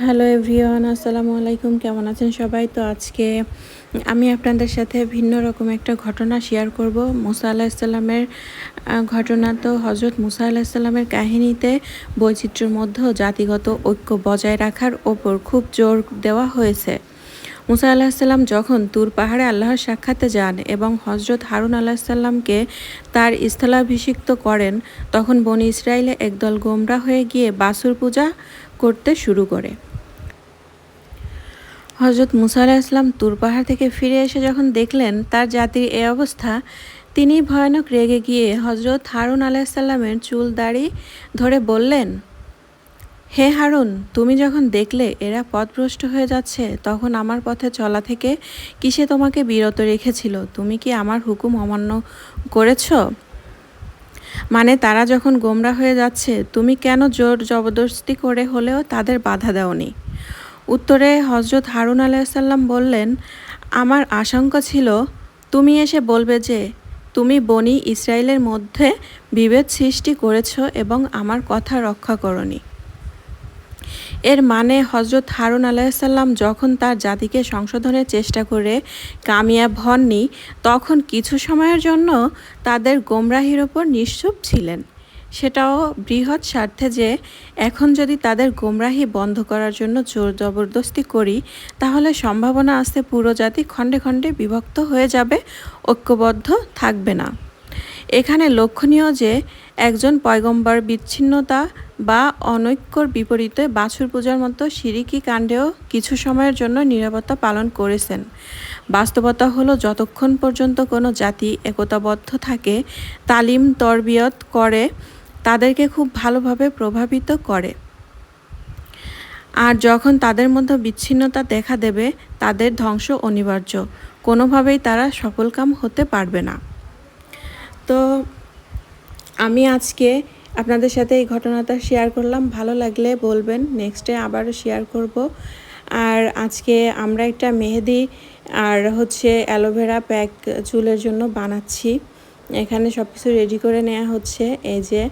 Hello everyone, আসসালামু আলাইকুম। কেমন আছেন সবাই? তো আজকে আমি আপনাদের সাথে ভিন্ন রকম একটা ঘটনা শেয়ার করব। মুসা আলাহিসাল্লামের ঘটনা। তো হজরত মুসা আলাহিসাল্লামের কাহিনীতে বৈচিত্র্যের মধ্যেও জাতিগত ঐক্য বজায় রাখার ওপর খুব জোর দেওয়া হয়েছে। মুসা আলাহিসাল্লাম যখন তুর পাহাড়ে আল্লাহর সাক্ষাতে যান এবং হজরত হারুন আলাহিসাল্লামকে তার স্থলাভিষিক্ত করেন, তখন বনি ইসরায়েলে একদল গোমরা হয়ে গিয়ে বাছুর পূজা করতে শুরু করে। হজরত মুসা আলাহিসাল্লাম তুর পাহাড় থেকে ফিরে এসে যখন দেখলেন তার জাতির এ অবস্থা, তিনি ভয়ানক রেগে গিয়ে হজরত হারুন আলাহিসাল্লামের চুল দাড়ি ধরে বললেন, হে হারুন, তুমি যখন দেখলে এরা পথভ্রষ্ট হয়ে যাচ্ছে, তখন আমার পথে চলা থেকে কিসে তোমাকে বিরত রেখেছিল? তুমি কি আমার হুকুম অমান্য করেছ? মানে তারা যখন গোমরা হয়ে যাচ্ছে, তুমি কেন জোর জবরদস্তি করে হলেও তাদের বাধা দাওনি? উত্তরে হজরত হারুন আলাইসাল্লাম বললেন, আমার আশঙ্কা ছিল তুমি এসে বলবে যে তুমি বনি ইসরায়েলের মধ্যে বিভেদ সৃষ্টি করেছ এবং আমার কথা রক্ষা করনি। এর মানে হজরত হারুন আলাইসাল্লাম যখন তার জাতিকে সংশোধনের চেষ্টা করে কামিয়াব হননি, তখন কিছু সময়ের জন্য তাদের গোমরাহির ওপর নিশ্চুপ ছিলেন। সেটাও বৃহৎ স্বার্থে যে এখন যদি তাদের গোমরাহি বন্ধ করার জন্য জোর জবরদস্তি করি, তাহলে সম্ভাবনা আছে পুরো জাতি খণ্ডে খণ্ডে বিভক্ত হয়ে যাবে, ঐক্যবদ্ধ থাকবে না। এখানে লক্ষণীয় যে একজন পয়গম্বর বিচ্ছিন্নতা বা অনৈক্যর বিপরীতে বাছুর পূজার মতো শিরিকি কাণ্ডেও কিছু সময়ের জন্য নীরবতা পালন করেছেন। বাস্তবতা হলো, যতক্ষণ পর্যন্ত কোনো জাতি একতাবদ্ধ থাকে, তালিম তরবিয়ত করে, তাদেরকে খুব ভালোভাবে প্রভাবিত করে। আর যখন তাদের মধ্যে বিচ্ছিন্নতা দেখা দেবে, তাদের ধ্বংস অনিবার্য। কোনোভাবেই তারা সফলকাম হতে পারবে না। তো আমি আজকে আপনাদের সাথে এই ঘটনাটা শেয়ার করলাম। ভালো লাগলে বলবেন, নেক্সটে আবারও শেয়ার করব। আর আজকে আমরা একটা মেহেদি আর অ্যালোভেরা প্যাক চুলের জন্য বানাচ্ছি। এখানে সব কিছু রেডি করে নেওয়া হচ্ছে। এই যে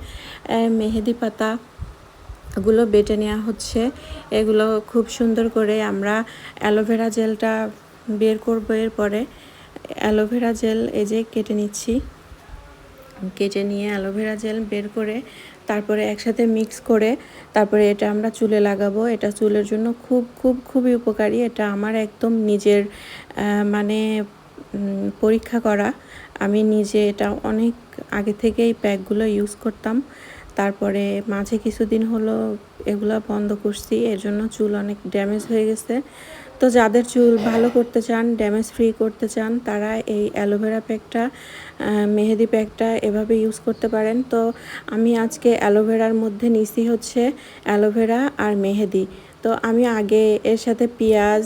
মেহেদি পাতাগুলো বেটে নেওয়া হচ্ছে। এগুলো খুব সুন্দর করে আমরা অ্যালোভেরা জেলটা বের করব। এরপরে অ্যালোভেরা জেল এই যে কেটে নিচ্ছি। কেটে নিয়ে অ্যালোভেরা জেল বের করে তারপরে একসাথে মিক্স করে তারপরে এটা আমরা চুলে লাগাবো। এটা চুলের জন্য খুবই উপকারী। এটা আমার একদম নিজের পরীক্ষা করা। আমি নিজে এটা অনেক আগে থেকেই প্যাকগুলো ইউজ করতাম। তারপরে মাঝে কিছুদিন হলো এগুলো বন্ধ করছি, এর জন্য চুল অনেক ড্যামেজ হয়ে গেছে। তো যাদের চুল ভালো করতে চান, ড্যামেজ ফ্রি করতে চান, তারা এই অ্যালোভেরা প্যাকটা, মেহেদি প্যাকটা এভাবে ইউজ করতে পারেন। তো আমি আজকে অ্যালোভেরার মধ্যে নিছি অ্যালোভেরা আর মেহেদি। তো আমি আগে এর সাথে পেঁয়াজ,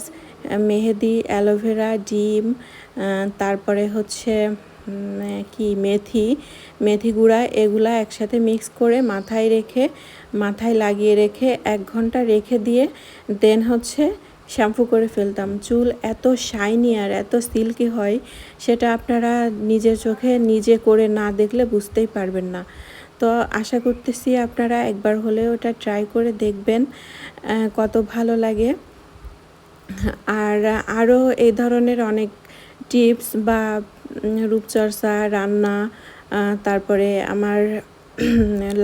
মেহেদি, অ্যালোভেরা, ডিম, তারপরে মেথি গুঁড়া, এগুলা একসাথে মিক্স করে মাথায় লাগিয়ে রেখে 1 ঘন্টা রেখে দিয়ে দেন শ্যাম্পু করে ফেলতাম। চুল এত শাইনি আর এত সিল্কি হয়, সেটা আপনারা নিজের চোখে নিজে করে না দেখলে বুঝতেই পারবেন না। তো আশা করতেছি আপনারা একবার হলেও ওটা ট্রাই করে দেখবেন কত ভালো লাগে। আর আরও এই ধরনের অনেক টিপস বা রূপচর্চা, রান্না, তারপরে আমার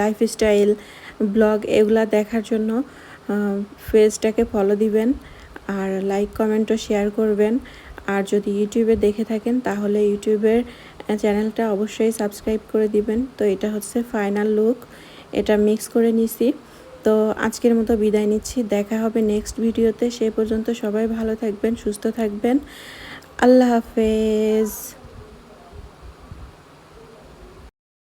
লাইফস্টাইল ব্লগ, এগুলা দেখার জন্য পেজটাকে ফলো দিবেন আর লাইক, কমেন্ট ও শেয়ার করবেন। আর যদি ইউটিউবে দেখে থাকেন তাহলে ইউটিউবের চ্যানেলটা অবশ্যই সাবস্ক্রাইব করে দিবেন। তো এটা ফাইনাল লুক, এটা মিক্স করে নিছি। তো আজকের মতো বিদায় নিচ্ছি। দেখা হবে নেক্সট ভিডিওতে। সে পর্যন্ত সবাই ভালো থাকবেন, সুস্থ থাকবেন। আল্লাহ হাফেজ।